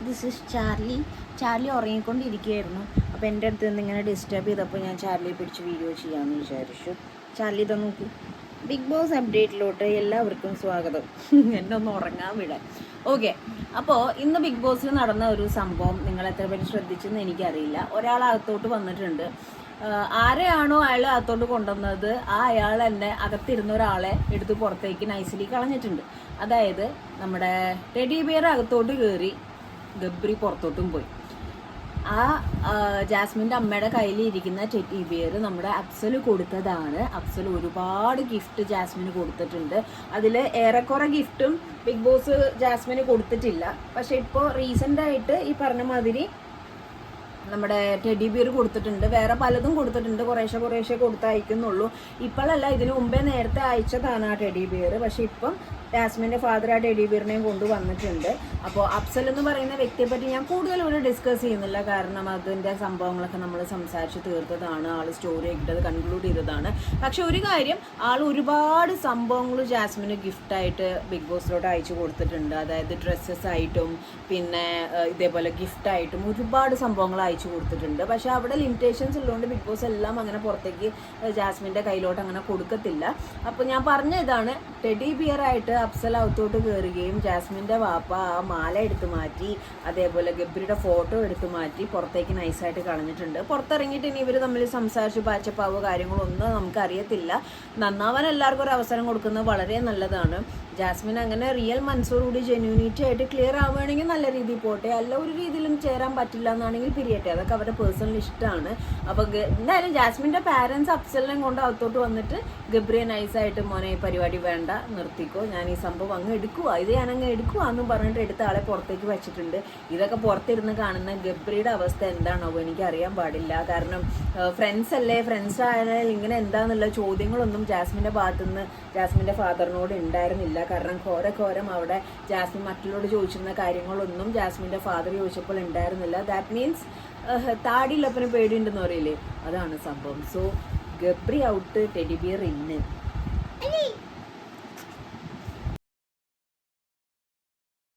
This is Charlie ഉറങ്ങിക്കൊണ്ടിരിക്കുകയായിരുന്നു. അപ്പോൾ എൻ്റെ അടുത്ത് നിന്ന് ഇങ്ങനെ ഡിസ്റ്റർബ് ചെയ്തപ്പോൾ ഞാൻ ചാർലിയെ പിടിച്ച് വീഡിയോ ചെയ്യാമെന്ന് വിചാരിച്ചു. ചാർലി ഇതാ നോക്കൂ. ബിഗ് ബോസ് അപ്ഡേറ്റിലോട്ട് എല്ലാവർക്കും സ്വാഗതം. എന്നെ ഒന്ന് ഉറങ്ങാൻ വിടാൻ. ഓക്കെ, അപ്പോൾ ഇന്ന് ബിഗ് ബോസിൽ നടന്ന ഒരു സംഭവം നിങ്ങൾ എത്ര പേര് ശ്രദ്ധിച്ചെന്ന് എനിക്കറിയില്ല. ഒരാൾ അകത്തോട്ട് വന്നിട്ടുണ്ട്. ആരെയാണോ അയാൾ അകത്തോട്ട് കൊണ്ടുവന്നത് അയാൾ തന്നെ അകത്തിരുന്ന ഒരാളെ എടുത്ത് പുറത്തേക്ക് നൈസിലി കളഞ്ഞിട്ടുണ്ട്. അതായത് നമ്മുടെ ടെഡി ബിയർ അകത്തോട്ട് കയറി, ഗബ്രി പുറത്തോട്ടും പോയി. ആ ജാസ്മിൻ്റെ അമ്മയുടെ കയ്യിലിരിക്കുന്ന ടെഡി ബിയർ നമ്മുടെ അഫ്സൽ കൊടുത്തതാണ്. അഫ്സൽ ഒരുപാട് ഗിഫ്റ്റ് ജാസ്മിന് കൊടുത്തിട്ടുണ്ട്. അതിൽ ഏറെക്കുറെ ഗിഫ്റ്റും ബിഗ് ബോസ് ജാസ്മിന് കൊടുത്തിട്ടില്ല. പക്ഷെ ഇപ്പോൾ റീസെൻ്റായിട്ട് ഈ പറഞ്ഞ മാതിരി നമ്മുടെ ടെഡി ബിയർ കൊടുത്തിട്ടുണ്ട്. വേറെ പലതും കൊടുത്തിട്ടുണ്ട്. കുറേശ്ശെ കൊടുത്തയക്കുന്നുള്ളൂ. ഇപ്പോഴല്ല, ഇതിനു മുമ്പേ നേരത്തെ അയച്ചതാണ് ആ ടെഡി ബിയർ. പക്ഷെ ഇപ്പം ജാസ്മിൻ്റെ ഫാദർ ആ ടെഡി ബിയറിനെയും കൊണ്ടുവന്നിട്ടുണ്ട്. അപ്പോൾ അഫ്സൽ എന്ന് പറയുന്ന വ്യക്തിയെ പറ്റി ഞാൻ കൂടുതൽ ഇവിടെ ഡിസ്കസ് ചെയ്യുന്നില്ല. കാരണം അതിൻ്റെ സംഭവങ്ങളൊക്കെ നമ്മൾ സംസാരിച്ച് തീർത്തതാണ്. ആൾ സ്റ്റോറി ആക്കിയിട്ട് കൺക്ലൂഡ് ചെയ്തതാണ്. പക്ഷെ ഒരു കാര്യം, ആൾ ഒരുപാട് സംഭവങ്ങൾ ജാസ്മിന് ഗിഫ്റ്റായിട്ട് ബിഗ് ബോസിലോട്ട് അയച്ചു കൊടുത്തിട്ടുണ്ട്. അതായത് ഡ്രസ്സസ് ആയിട്ടും പിന്നെ ഇതേപോലെ ഗിഫ്റ്റായിട്ടും ഒരുപാട് സംഭവങ്ങൾ അയച്ചു കൊടുത്തിട്ടുണ്ട്. പക്ഷെ അവിടെ ലിമിറ്റേഷൻസ് ഉള്ളതുകൊണ്ട് ബിഗ് ബോസ് എല്ലാം അങ്ങനെ പുറത്തേക്ക് ജാസ്മിൻ്റെ കയ്യിലോട്ട് അങ്ങനെ കൊടുക്കത്തില്ല. അപ്പോൾ ഞാൻ പറഞ്ഞ ഇതാണ്, ടെഡി ബിയർ ആയിട്ട് അഫ്സൽ അകത്തോട്ട് കയറുകയും ജാസ്മിൻ്റെ വാപ്പ ആ മാല എടുത്ത് മാറ്റി, അതേപോലെ ഗബ്രിയുടെ ഫോട്ടോ എടുത്ത് മാറ്റി പുറത്തേക്ക് നൈസായിട്ട് കളഞ്ഞിട്ടുണ്ട്. പുറത്തിറങ്ങിയിട്ട് ഇനി ഇവർ തമ്മിൽ സംസാരിച്ച് പാച്ചപ്പാവോ കാര്യങ്ങളൊന്നും നമുക്കറിയത്തില്ല. നന്നാവാൻ എല്ലാവർക്കും ഒരു അവസരം കൊടുക്കുന്നത് വളരെ നല്ലതാണ്. ജാസ്മിൻ അങ്ങനെ റിയൽ മനസ്സോടുകൂടി ജെന്യൂനിറ്റി ആയിട്ട് ക്ലിയർ ആവുകയാണെങ്കിൽ നല്ല രീതിയിൽ പോട്ടെ. അല്ല ഒരു രീതിയിലും ചേരാൻ പറ്റില്ല എന്നാണെങ്കിൽ പിരിയട്ടെ. അതൊക്കെ അവരുടെ പേഴ്സണൽ ഇഷ്ടമാണ്. അപ്പോൾ എന്തായാലും ജാസ്മിൻ്റെ പാരൻസ് അഫ്സലിനെ കൊണ്ട് അകത്തോട്ട് വന്നിട്ട് ഗബ്രിയെ നൈസായിട്ട് മോനെ പരിപാടി വേണ്ട, നിർത്തിക്കോ, ഞാൻ ഈ സംഭവം അങ്ങ് എടുക്കുക, ഇത് ഞാനങ്ങ് എടുക്കുക എന്നും പറഞ്ഞിട്ട് എടുത്ത ആളെ പുറത്തേക്ക് വെച്ചിട്ടുണ്ട്. ഇതൊക്കെ പുറത്തിരുന്ന് കാണുന്ന ഗബ്രിയുടെ അവസ്ഥ എന്താണോ എനിക്കറിയാൻ പാടില്ല. കാരണം ഫ്രണ്ട്സ് അല്ലേ, ഫ്രണ്ട്സ് ആയാലും ഇങ്ങനെ എന്താണെന്നുള്ള ചോദ്യങ്ങളൊന്നും ജാസ്മിൻ്റെ ഭാഗത്തുനിന്ന് ജാസ്മിൻ്റെ ഫാദറിനോട് ഉണ്ടായിരുന്നില്ല. കാരണം ഘോരം അവിടെ ജാസ്മിൻ മറ്റുള്ളവരോട് ചോദിച്ചിരുന്ന കാര്യങ്ങളൊന്നും ജാസ്മിൻ്റെ ഫാദർ ചോദിച്ചപ്പോൾ ഉണ്ടായിരുന്നില്ല. ദാറ്റ് മീൻസ് താടിയിലപ്പന് പേടിയുണ്ടെന്ന് പറയില്ലേ, അതാണ് സംഭവം. So Gabri out, teddy bear ഇന്ന്.